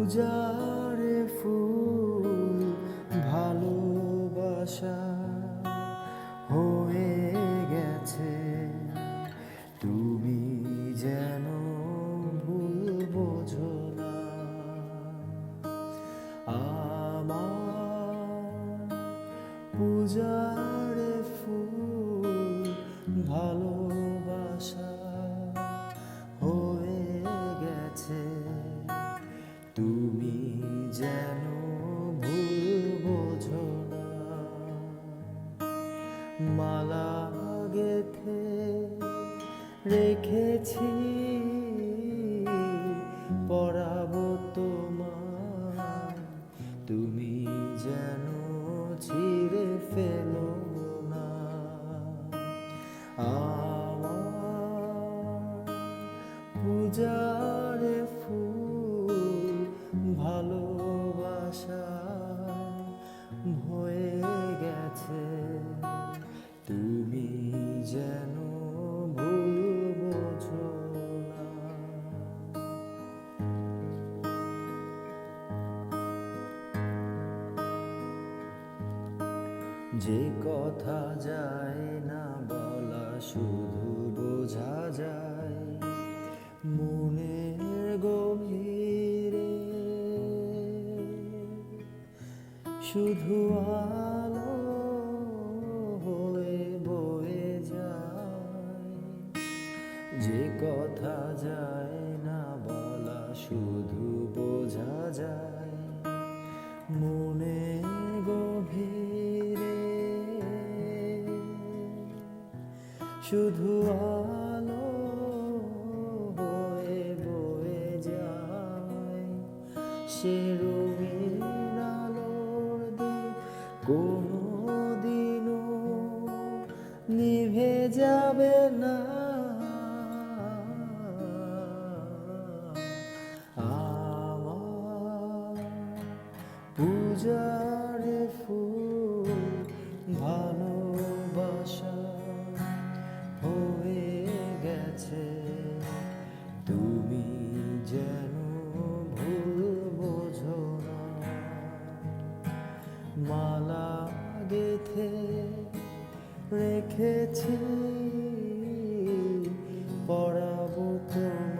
পূজারে ফুল ভালোবাসা হয়ে গেছে, তুমি যেন ভুল বোঝো না। আমার পূজারে ফুল ভালোবাসা হয়ে গেছে, তুমি যেন ভুল বোঝো না। মালা গেথে রেখেছি, পরাবো তোমায়, তুমি যেন ছিঁড়ে ফেলো না। আমার পূজারে ফুল ভালোবাসা হয়ে গেছে, তুমি যেন ভুল বোঝো না। যে কথা যায় না বলা, শুধু বোঝা যায় মনের গভীরে, শুধু আলো হয়ে বয়ে যায়। যে কথা যায় না বলা, শুধু বোঝা যায় মনের গভীরে, শুধু আলো হয়ে বয়ে যায়। সে রঙিন আলোর দিন কোনোদিনও নিভে যাবে না। আমার পূজারে ফুল ভালোবাসা হয়ে গেছে, তুমি যেন ভুল বোঝো না। মালা গেথে রেখেছি, পরাবো তোমায়,